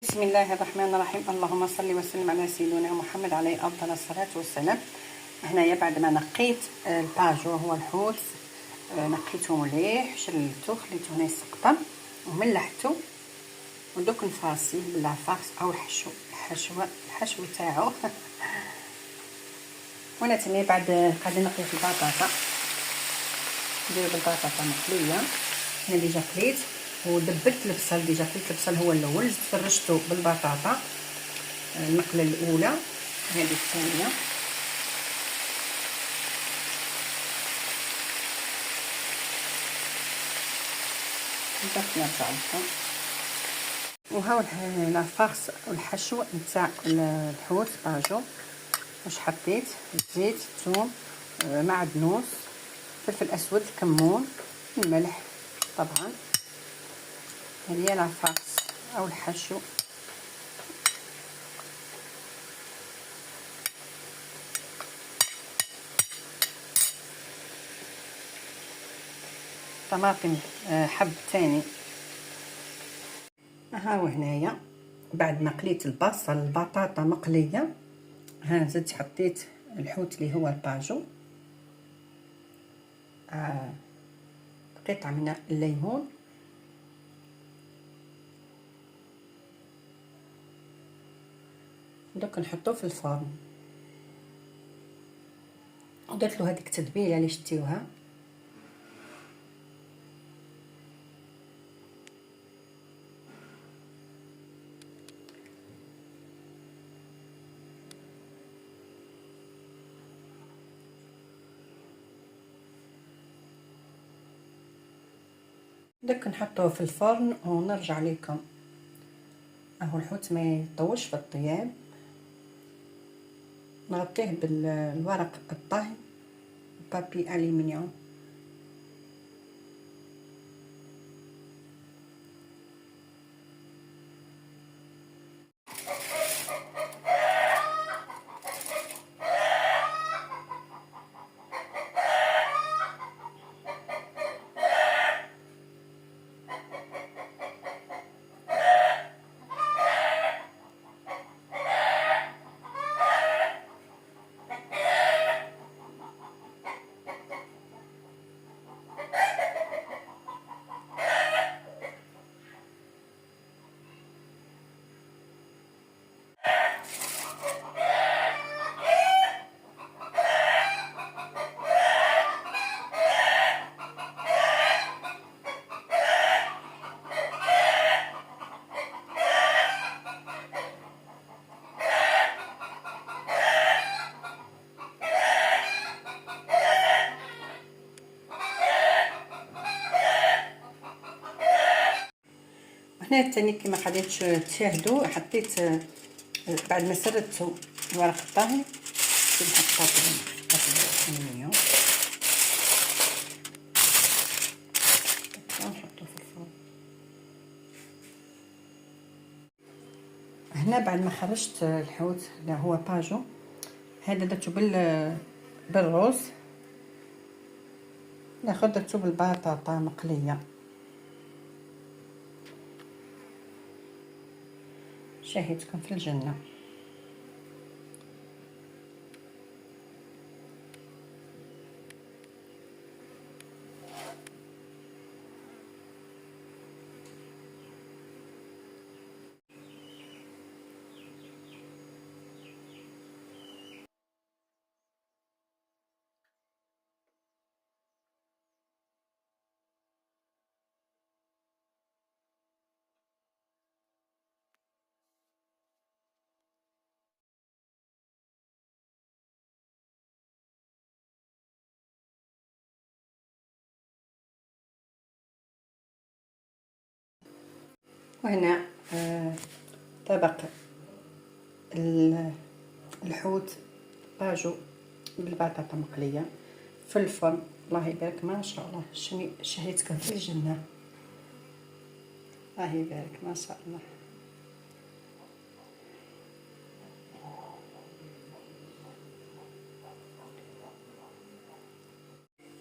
بسم الله الرحمن الرحيم. اللهم صل وسلم على سيدنا محمد عليه افضل الصلاه والسلام. هنايا بعد ما نقيت الباجو هو الحوت، نقيته مليح، شللته، خليته هنا يسقطن وملحته، ودوك نفاصيه بالعفاص او الحشو تاعو. وانا تاني بعد قاعده نقي في البطاطا، ندير بالبطاطا مقليه. انا ديجا قليت ودبلت البصل، ديجا قليت البصل هو الاول، فرشته بالبطاطا المقله الاولى، هذه الثانيه. نرجع لكم وهاو لافارس والحشو نتاع الحوت باجو. واش حطيت؟ الزيت، الثوم، معدنوس، فلفل اسود، كمون، الملح طبعا. هذه هي لافارس او الحشو. طماطم حب ثاني. هاو هنايا بعد ما قليت البصل البطاطا مقليه، ها زدت حطيت الحوت اللي هو الباجو، قطعه من الليمون، دوك نحطوه في الفرن. ودرت له هذيك التتبيله اللي شتيوها. دوك نحطوه في الفرن ونرجع لكم. اهو الحوت ما يطولش في الطياب، نغطيه بالورق الطهي، بابي الومنيوم. هنا تاني كما قدرتش تشاهدوا، حطيت بعد ما سردت ورق الطهي نحط الالومنيوم ونحطو في الفرن. هنا بعد ما خرجت الحوت اللي هو باجو، هذا درتو بالرز، ناخذ درتو بالبطاطا مقليه. شاهدتكم في الجنة. وهنا طبق الحوت باجو بالبطاطا مقليه في الفرن. الله يبارك، ما شاء الله، شهيتكم في الجنه. الله يبارك، ما شاء الله.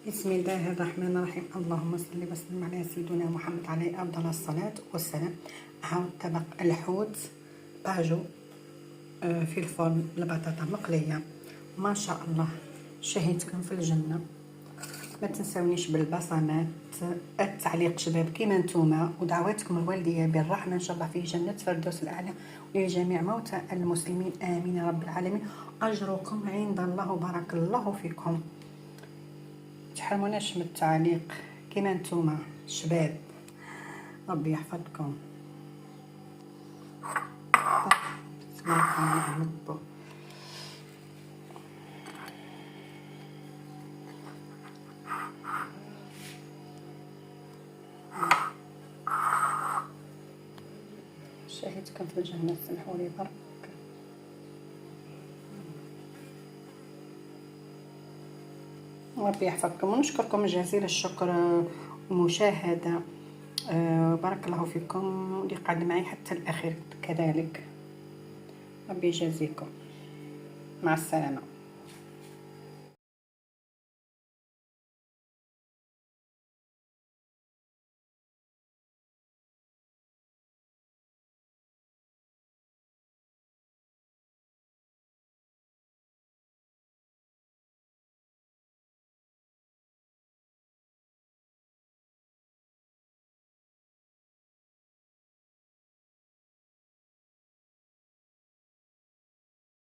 بسم الله الرحمن الرحيم. اللهم صل وسلم على سيدنا محمد عليه افضل الصلاه والسلام. هاو طبق الحوت باجو في الفرن البطاطا مقليه. ما شاء الله شهيتكم في الجنه. ما تنسونيش بالبصمات، التعليق شباب كيما نتوما، ودعواتكم الوالديه بالرحمه ان شاء الله في جنه فردوس الاعلى، ولجميع موتى المسلمين امين يا رب العالمين. اجركم عند الله وبارك الله فيكم. تحرموناش من التعليق كيما نتوما شباب، ربي يحفظكم. بسم الله الرحمن الرحيم. شهيتكم في الجنة، سمحوا لي برك. ربي يحفظكم ونشكركم جزيل الشكر والمشاهدة. بارك الله فيكم اللي قعد معي حتى الأخير كذلك. ربي يجازيكم. مع السلامة.